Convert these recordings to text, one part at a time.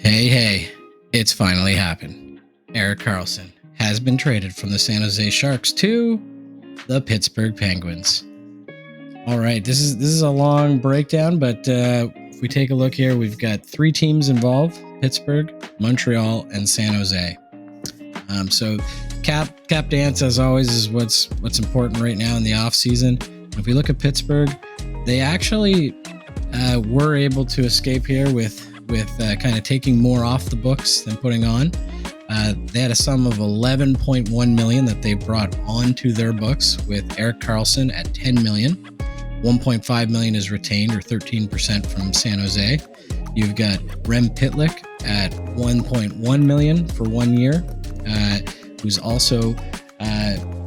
Hey, it's finally happened. Erik Karlsson has been traded from the San Jose Sharks to the Pittsburgh Penguins. All right, this is a long breakdown, but if we take a look here, we've got three teams involved: Pittsburgh, Montreal, and San Jose. So cap dance, as always, is what's important right now in the off season. If we look at Pittsburgh, they actually were able to escape here with kind of taking more off the books than putting on. They had a sum of $11.1 million that they brought onto their books, with Erik Karlsson at $10 million. $1.5 million is retained, or 13% from San Jose. You've got Rem Pitlick at $1.1 million for 1 year, who's also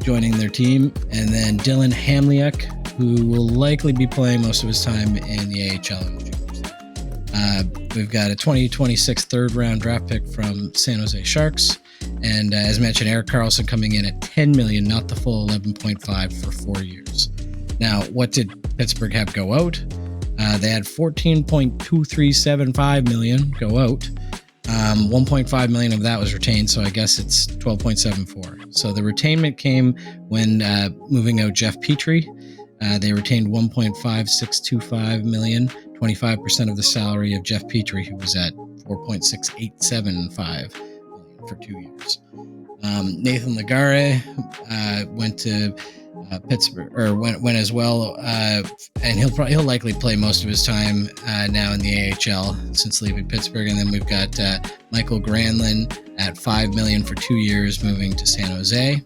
joining their team. And then Dillon Hamaliuk, who will likely be playing most of his time in the AHL. We've got a 2026 third-round draft pick from San Jose Sharks. And as mentioned, Erik Karlsson coming in at $10 million, not the full $11.5 for 4 years. Now, what did Pittsburgh have go out? They had $14.2375 million go out. $1.5 million of that was retained, so I guess it's $12.74. So the retainment came when moving out Jeff Petry. They retained $1.5625 million, 25% of the salary of Jeff Petry, who was at $4.6875 million for 2 years. Nathan Légaré went to Pittsburgh, or went as well, and he'll likely play most of his time now in the AHL since leaving Pittsburgh. And then we've got Mikael Granlund at $5 million for 2 years, moving to San Jose.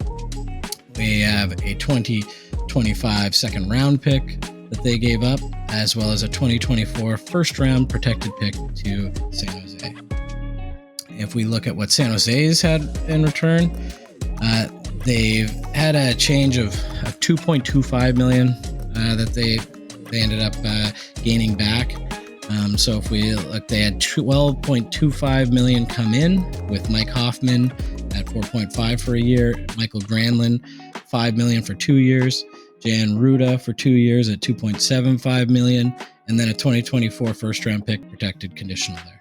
We have a 2025 second round pick that they gave up, as well as a 2024 first round protected pick to San Jose. If we look at what San Jose's had in return, they've had a change of $2.25 million that they ended up gaining back. So if we look, they had $12.25 million come in, with Mike Hoffman at $4.5 for a year, Mikael Granlund $5 million for 2 years, Jan Rutta for 2 years at $2.75 million, and then a 2024 first round pick protected conditional there.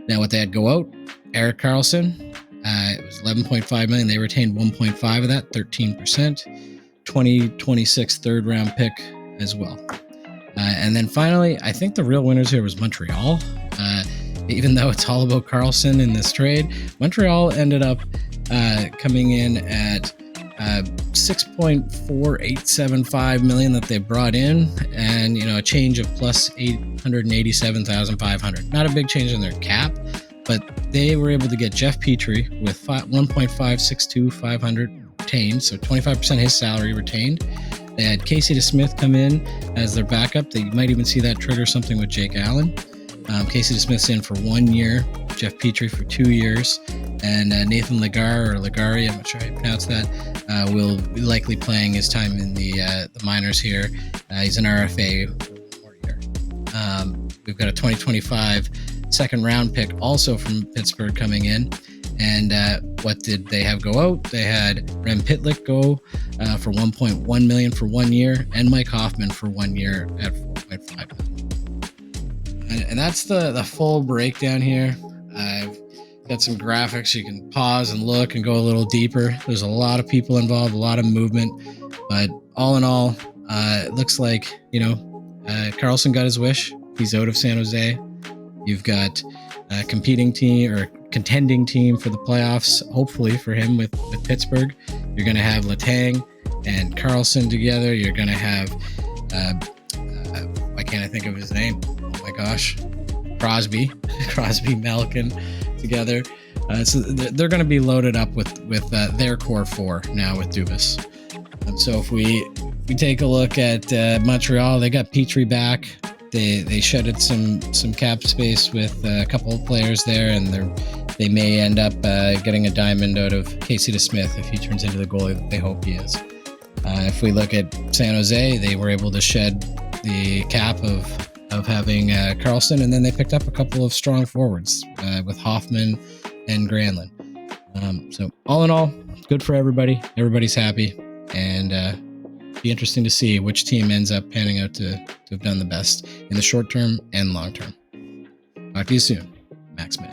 Now what they had go out, Erik Karlsson, it was $11.5 million. They retained $1.5 of that, 13%, 2026 third round pick as well. And then finally, I think the real winners here was Montreal. Even though it's all about Karlsson in this trade, Montreal ended up coming in at $6.4875 million that they brought in, and a change of plus $887,500. Not a big change in their cap, but they were able to get Jeff Petry with $1.562500 retained, so 25% his salary retained. They had Casey DeSmith come in as their backup. They might even see that trigger something with Jake Allen. Casey DeSmith's in for 1 year, Jeff Petry for 2 years, and Nathan Légaré, I'm not sure how you pronounce that, will be likely playing his time in the minors here. He's an RFA for 1 more year. We've got a 2025 second round pick also from Pittsburgh coming in. And what did they have go out? They had Rem Pitlick go for $1.1 million for 1 year, and Mike Hoffman for 1 year at $4.5 million. And that's the full breakdown here. I've got some graphics. You can pause and look and go a little deeper. There's a lot of people involved, a lot of movement, but all in all, it looks like, Karlsson got his wish. He's out of San Jose. You've got a contending team for the playoffs, hopefully for him with Pittsburgh. You're going to have Letang and Karlsson together. You're going to have, why can't I think of his name? Oh my gosh. Crosby Malkin together. So they're going to be loaded up with their core four now with Dubas. So if we take a look at Montreal, they got Petry back. They shedded some cap space with a couple of players there, and they may end up getting a diamond out of Casey DeSmith if he turns into the goalie that they hope he is. If we look at San Jose, they were able to shed the cap of having Karlsson, and then they picked up a couple of strong forwards with Hoffman and Granlund. So all in all, good for everybody. Everybody's happy, and be interesting to see which team ends up panning out to have done the best in the short term and long term. Talk to you soon. Max Smith.